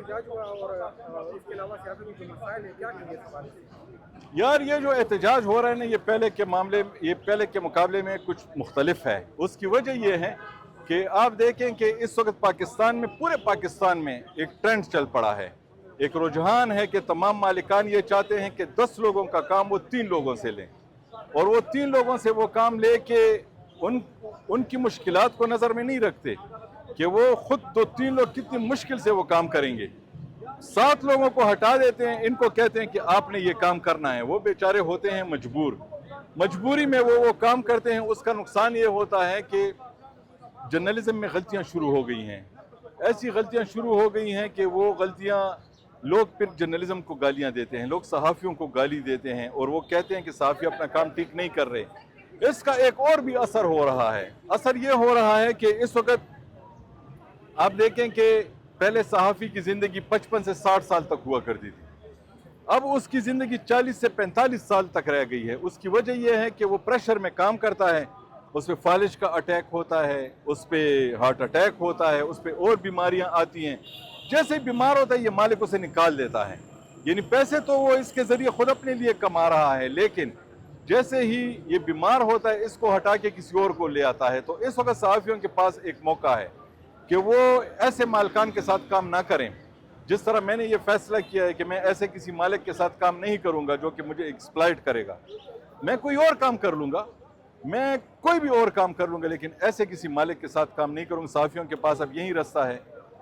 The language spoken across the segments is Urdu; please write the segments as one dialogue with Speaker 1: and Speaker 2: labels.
Speaker 1: احتجاج ہوا اور اس کے علاوہ سیاسی جو مسائل ہیں کیا کہیں گے اس حوالے سے؟
Speaker 2: یار یہ جو احتجاج ہو رہا ہے نا یہ پہلے کے مقابلے میں کچھ مختلف ہے. اس کی وجہ یہ ہے کہ آپ دیکھیں کہ اس وقت پاکستان میں پورے پاکستان میں ایک ٹرینڈ چل پڑا ہے. ایک رجحان ہے کہ تمام مالکان یہ چاہتے ہیں کہ 10 لوگوں کا کام وہ 3 لوگوں سے لیں اور وہ 3 لوگوں سے وہ کام لے کے ان کی مشکلات کو نظر میں نہیں رکھتے کہ وہ خود 2-3 لوگ کتنی مشکل سے وہ کام کریں گے. 7 لوگوں کو ہٹا دیتے ہیں, ان کو کہتے ہیں کہ آپ نے یہ کام کرنا ہے. وہ بیچارے ہوتے ہیں مجبوری میں وہ کام کرتے ہیں. اس کا نقصان یہ ہوتا ہے کہ جرنلزم میں غلطیاں شروع ہو گئی ہیں. ایسی غلطیاں شروع ہو گئی ہیں کہ وہ غلطیاں لوگ پھر جرنلزم کو گالیاں دیتے ہیں, لوگ صحافیوں کو گالی دیتے ہیں اور وہ کہتے ہیں کہ صحافی اپنا کام ٹھیک نہیں کر رہے. اس کا ایک اور بھی اثر ہو رہا ہے. اثر یہ ہو رہا ہے کہ اس وقت آپ دیکھیں کہ پہلے صحافی کی زندگی 55 سے 60 سال تک ہوا کرتی تھی. اب اس کی زندگی 40 سے 45 سال تک رہ گئی ہے. اس کی وجہ یہ ہے کہ وہ پریشر میں کام کرتا ہے, اس پہ فالج کا اٹیک ہوتا ہے, اس پہ ہارٹ اٹیک ہوتا ہے, اس پہ اور بیماریاں آتی ہیں. جیسے بیمار ہوتا ہے یہ مالک اسے نکال دیتا ہے. یعنی پیسے تو وہ اس کے ذریعے خود اپنے لیے کما رہا ہے, لیکن جیسے ہی یہ بیمار ہوتا ہے اس کو ہٹا کے کسی اور کو لے آتا ہے. تو اس وقت صحافیوں کے پاس ایک موقع ہے کہ وہ ایسے مالکان کے ساتھ کام نہ کریں. جس طرح میں نے یہ فیصلہ کیا ہے کہ میں ایسے کسی مالک کے ساتھ کام نہیں کروں گا جو کہ مجھے ایکسپلائٹ کرے گا. میں کوئی اور کام کر لوں گا, میں کوئی بھی اور کام کر لوں گا, لیکن ایسے کسی مالک کے ساتھ کام نہیں کروں گا. صحافیوں کے پاس اب یہی راستہ ہے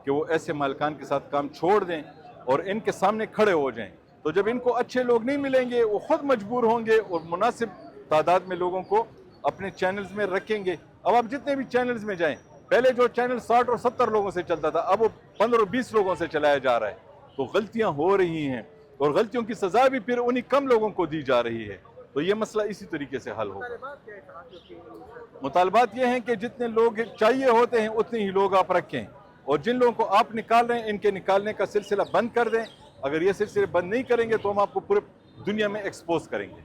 Speaker 2: کہ وہ ایسے مالکان کے ساتھ کام چھوڑ دیں اور ان کے سامنے کھڑے ہو جائیں. تو جب ان کو اچھے لوگ نہیں ملیں گے وہ خود مجبور ہوں گے اور مناسب تعداد میں لوگوں کو اپنے چینلز میں رکھیں گے. اب آپ جتنے بھی چینلز میں جائیں, پہلے جو چینل 60 اور 70 لوگوں سے چلتا تھا اب وہ 15 اور 20 لوگوں سے چلایا جا رہا ہے. تو غلطیاں ہو رہی ہیں اور غلطیوں کی سزا بھی پھر انہی کم لوگوں کو دی جا رہی ہے. تو یہ مسئلہ اسی طریقے سے حل ہوگا.
Speaker 1: مطالبات کیا ہے صحافیوں کے؟
Speaker 2: مطالبات یہ ہیں کہ جتنے لوگ چاہیے ہوتے ہیں اتنے ہی لوگ آپ رکھیں, اور جن لوگوں کو آپ نکال رہے ہیں ان کے نکالنے کا سلسلہ بند کر دیں. اگر یہ سلسلے بند نہیں کریں گے تو ہم آپ کو پورے دنیا میں ایکسپوز کریں گے.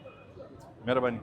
Speaker 2: مہربانی.